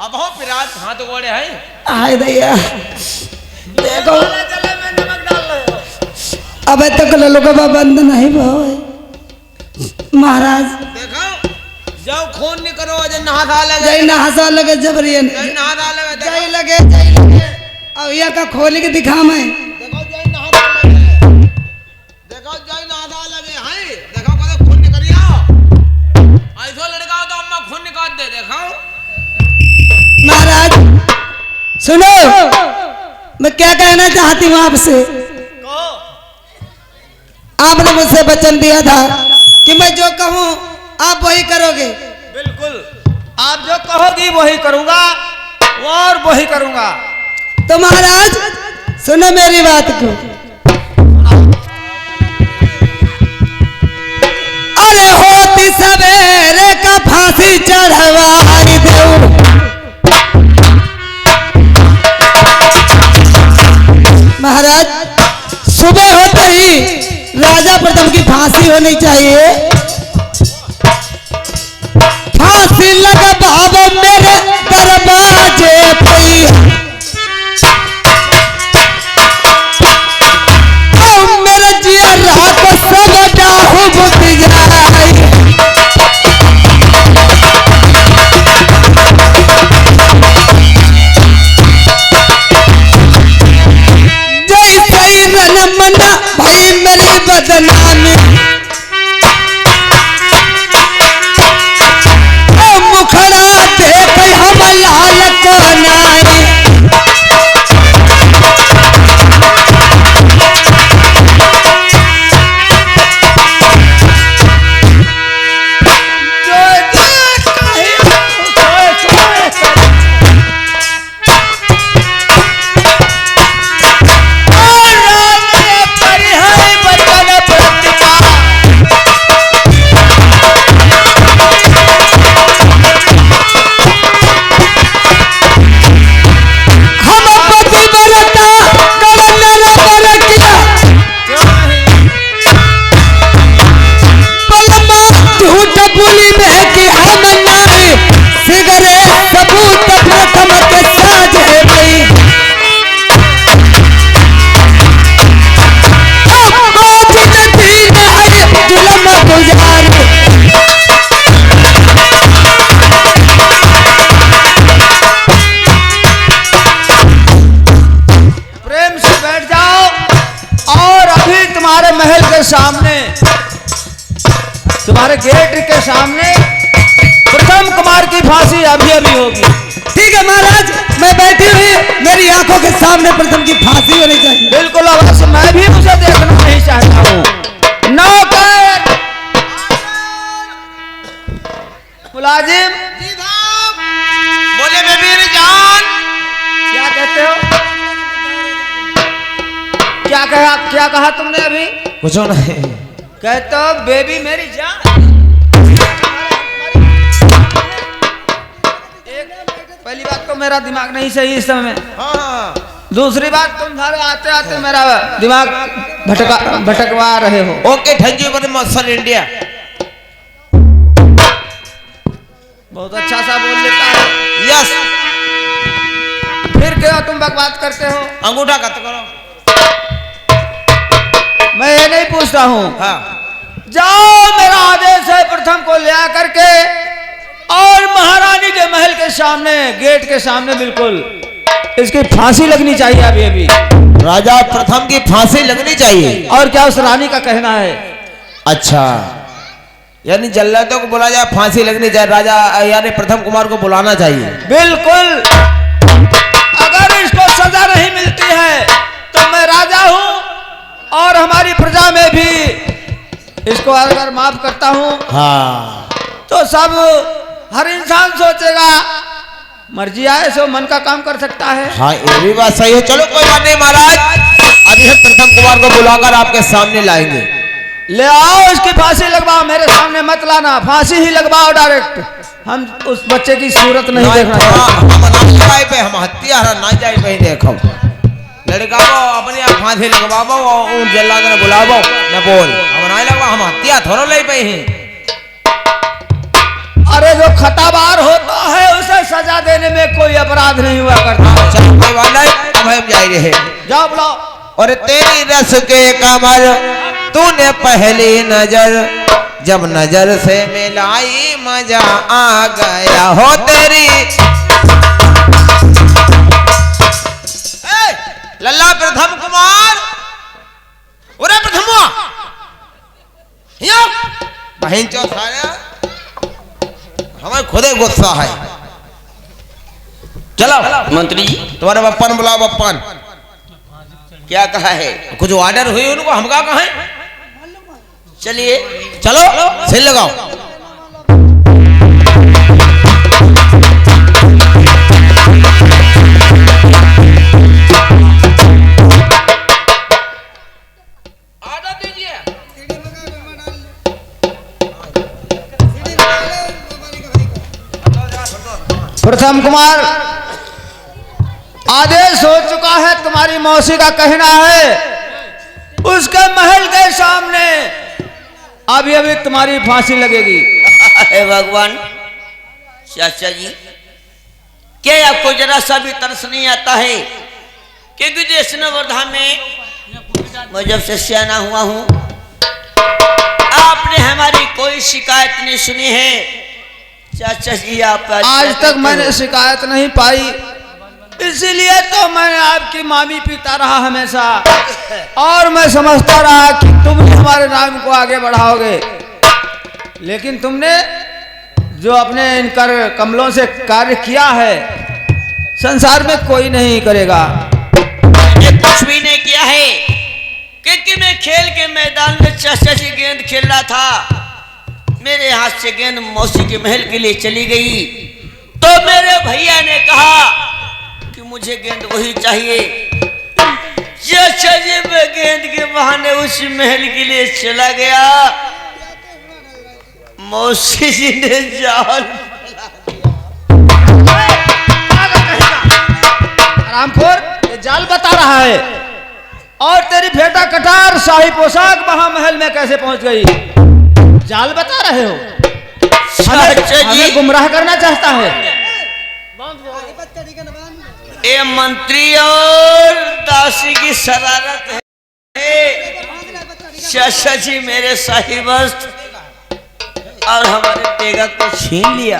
अब हो पिरात हाथ गोड़े हैं। आए दैया देखो, चले में नमक डाल रहे हो। अब तक ललुका बंद नहीं भाई महाराज। देखो जाओ खून नहीं करो, जय नहा लगे, जय नहासा लगे जबरियन, जय नहा लगे। जय लगे जय लगे। अब यह का खोल के दिखा मैं। देखो जय नहा लगे, देखो जय नहा लगे हैं। देखो कदे खून निकलिया ऐसा लड़का हो तो अम्मा खून निकाल दे। देखो महाराज सुनो, मैं क्या कहना चाहती हूँ आपसे। आपने मुझसे वचन दिया था कि मैं जो कहूँ आप वही करोगे। बिल्कुल, आप जो कहोगी वही करूंगा और वही करूंगा। तो महाराज सुनो मेरी बात को। अरे होती सवेरे का फांसी चढ़वाई दो, महाराज सुबह होते ही राजा प्रथम की फांसी होनी चाहिए। फांसी लगा बाबा मेरे दरवाजे पे, और मेरे जिया रात सब डाहु बुत जाए। जैसे ही रन मना भाई मेरी बदनामी, गेट के सामने प्रथम कुमार की फांसी अभी अभी होगी। ठीक है महाराज, मैं बैठी हुई मेरी आंखों के सामने प्रथम की फांसी होनी चाहिए। बिल्कुल अवश्य, मैं भी उसे देखना नहीं चाहता हूँ। नौकर मुलाजिम जी साहब। बोले बेबी जान। क्या कहते हो? क्या कहा तुमने अभी? कुछ नहीं। कहते हो बेबी मेरी जान। पहली बात तो मेरा दिमाग नहीं सही इस समय। हाँ। दूसरी बात तुम्हारे आते आते मेरा दिमाग भटकवा रहे हो। Okay, thank you very much sir India. बहुत अच्छा सा बोल लेता है। यस। फिर क्यों तुम बकवास करते हो? अंगूठा कट करो। मैं ये नहीं पूछता हूँ। हाँ। जाओ, मेरा आदेश है प्रथम को ले आकर के और महारानी के महल के सामने, गेट के सामने बिल्कुल इसकी फांसी लगनी चाहिए अभी अभी। राजा प्रथम की फांसी लगनी चाहिए। और क्या उस रानी का कहना है? अच्छा, यानी जल्लादों को बुला जाए, फांसी लगनी चाहिए, राजा यानी प्रथम कुमार को बुलाना चाहिए। बिल्कुल। अगर इसको सजा नहीं मिलती है तो मैं राजा हूँ और हमारी प्रजा में भी इसको अगर माफ करता हूँ हाँ। तो सब हर इंसान सोचेगा मर्जी आए सो मन का काम कर सकता है। हाँ, ये भी बात सही है। चलो कोई बात नहीं महाराज, अभी हम प्रथम कुमार को बुलाकर आपके सामने लाएंगे। ले आओ, इसकी फांसी लगवाओ, मेरे सामने मत लाना, फांसी ही लगवाओ डायरेक्ट। हम उस बच्चे की सूरत नहीं देखना चाहते। हम जाए पे, हम हत्यारा ना जाए पे देखो। लड़का को अपने आप फांसी लगवाओ और उन जल्लाद ने बुलाओ न बोल, हम नहीं लगवा, हम हत्या थोड़ा ले पे हैं। अरे जो खताबार होता है उसे सजा देने में कोई अपराध नहीं हुआ करता। चलो कोई बात नहीं, अब हम जा रहे हैं। जाओ बुलाओ। और तेरी रस के कमर तूने पहली नजर जब नजर से मिलाई मजा आ गया हो तेरी। लल्ला प्रथम कुमार, उरे प्रथम बहन चौथाया हमें खुदे गुस्सा है। चलो मंत्री जी तुम्हारे बप्पन बुलाओ। बप्पन क्या कहा है? कुछ ऑर्डर हुई उनको, हम क्या कहें? चलिए चलो सिल लगाओ। ऑर्डर दीजिए। प्रथम कुमार, आदेश हो चुका है, तुम्हारी मौसी का कहना है उसके महल के सामने अभी अभी तुम्हारी फांसी लगेगी। हे भगवान, चाचा जी क्या आपको जरा सा भी तरस नहीं आता है? क्योंकि देश वर्धा में मैं जब से सियाना हुआ हूं आपने हमारी कोई शिकायत नहीं सुनी है। चाचा जी आप आज तक मैंने शिकायत नहीं पाई, इसीलिए तो मैंने आपकी मामी पीता रहा हमेशा और मैं समझता रहा कि तुम ही हमारे नाम को आगे बढ़ाओगे। लेकिन तुमने जो अपने इन कर कमलों से कार्य किया है संसार में कोई नहीं करेगा। मैंने कुछ भी नहीं किया है, क्योंकि मैं खेल के मैदान में चाचा जी गेंद खेल रहा था, मेरे हाथ से गेंद मौसी के महल के लिए चली गई तो मेरे भैया ने कहा कि मुझे गेंद वही चाहिए। चाचा जी मैं गेंद के बहाने उस महल के लिए चला गया, मौसी जी ने जाल रामखोर, ये जाल बता रहा है। और तेरी फेटा कटार शाही पोशाक महामहल में कैसे पहुंच गई? जाल बता रहे हो? हमें गुमराह करना चाहता है। ये मंत्री और दासी की शरारत है। चाचा जी मेरे शाही वस्त्र और हमारे तेगा को छीन लिया।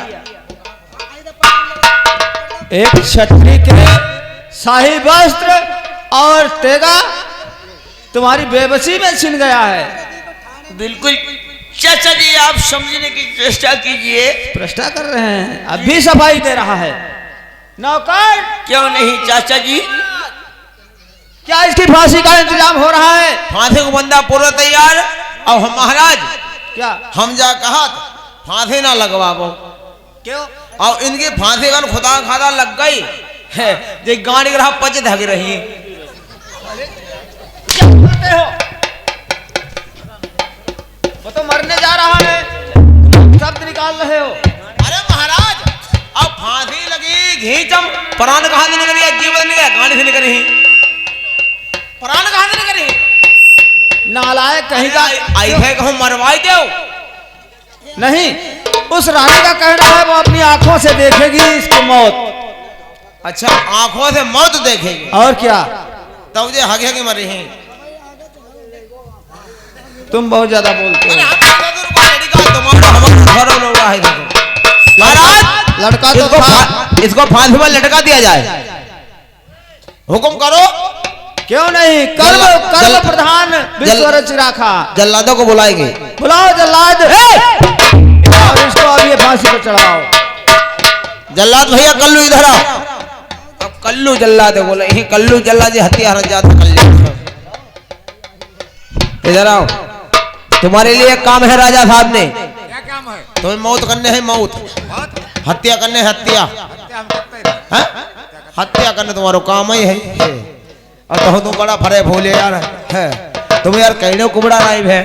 एक क्षत्रिय के शाही वस्त्र और तेगा तुम्हारी बेबसी में छिन गया है। बिल्कुल चाचा जी आप समझने की चेष्टा कीजिए। प्रश्न कर रहे हैं, अभी सफाई दे रहा है। नौकर, क्यों नहीं चाचा जी? क्या इसकी फांसी का इंतजाम हो रहा है? फांसी को बंदा पूरा तैयार। अब हम महाराज क्या? हम जा कहा फांसी ना लगवाबो। क्यों? और इनकी फांसी का खुदा खादा लग गई है, जे गाड़ी ग्रह पच धग रही। क्या करते हो? वो तो मरने जा रहा है, शब्द निकाल रहे हो। अरे महाराज अब फांसी लगी घीचम प्राण कहाँ से निकली, जीवन निकला गाड़ी से निकली, प्राण कहाँ से निकली? नालायक कहीं का। ऐसे कहूँ मरवाई दो। नहीं, उस रानी का कहना है वो अपनी आंखों से देखेगी इसकी मौत। अच्छा आंखों से मौत देखेगी? और क्या? तब जे हगे हगे मरी हैं। तुम बहुत ज्यादा बोलते अरे हो। महाराज लड़का तो था। इसको फांसी पर लटका दिया जाए। हुक्म करो। क्यों नहीं? कर्म प्रधान विश्वर चिराखा। जल्लादों को बुलाएंगे। बुलाओ जल्लाद, और इसको अब ये फांसी पर चढ़ाओ। जल्लाद भैया कल्लू इधर आओ। अब कल्लू जल्लाद है, बोले यही कल्लू जल्लाद हत्या जात कल्लू। इधर आओ, तुम्हारे लिए एक काम है राजा साहब ने। क्या काम है? तुम्हें मौत करने है, मौत हत्या करने, हत्या हैं? हत्या करने तुम्हारा काम ही है। और तो तुम बड़ा फरे भोले यार है, तुम यार कहने कुबड़ा नाइब है,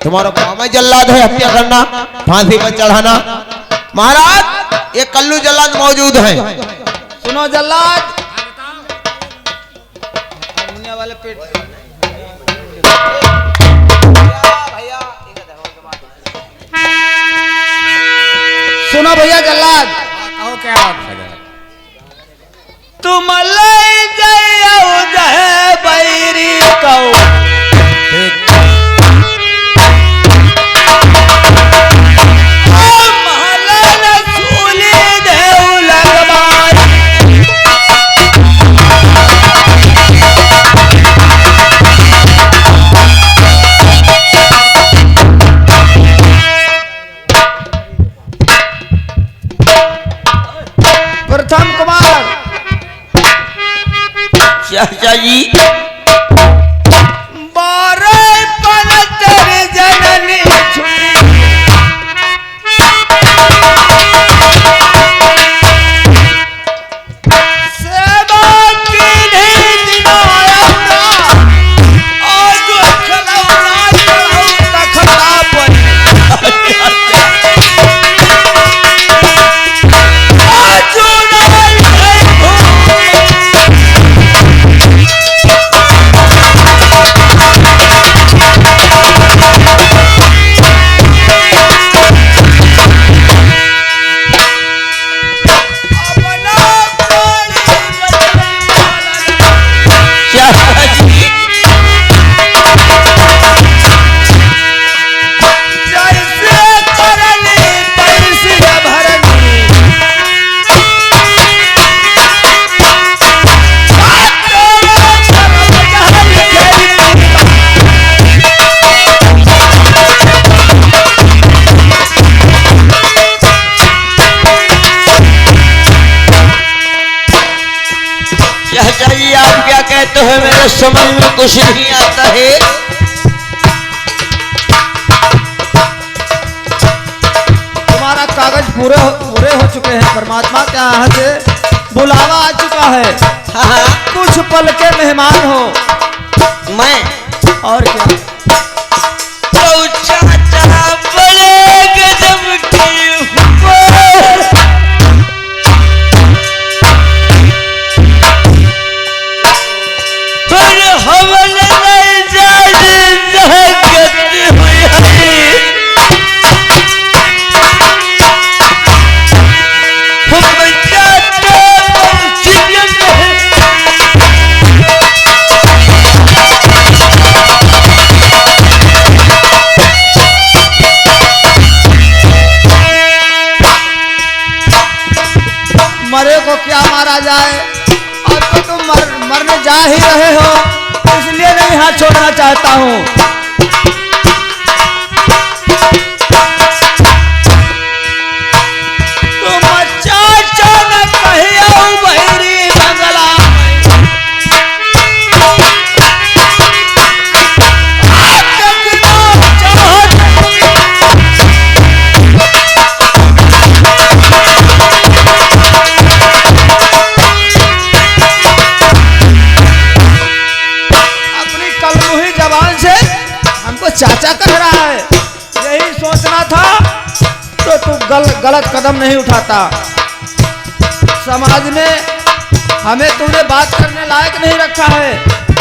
तुम्हारा काम है जल्लाद है हत्या करना, फांसी पर चढ़ाना। महाराज ये कल्लू जल्लाद मौजूद है। सुनो जल्लाद, दुनिया वाले पेट सुनो भैया जल्लाद, कहो क्या बात है? तुम ले जाओ जहे बैरी को प्रथम कुमार चाचा जी बारह पलतर जननी छुटी सेवा की नहीं दिनाया आज खलौना चढ़ाऊ तखता पर चाचा जी आप क्या कहते हो? मेरे समझ में कुछ नहीं आता है। तुम्हारा कागज पूरे हो चुके हैं। परमात्मा के यहाँ से बुलावा आ चुका है। हाँ कुछ पल के मेहमान हो। मैं और क्या? तो चाचा बड़े गजब की हुआ। हवन नहीं जाने जहगत हुई है। हम जाते मंजिल में मरे को क्या मारा जाए? अब तो तुम मरने जा ही रहे हो, इसलिए नहीं हाथ छोड़ना चाहता हूँ। गलत कदम नहीं उठाता। समाज में हमें तूने बात करने लायक नहीं रखा है।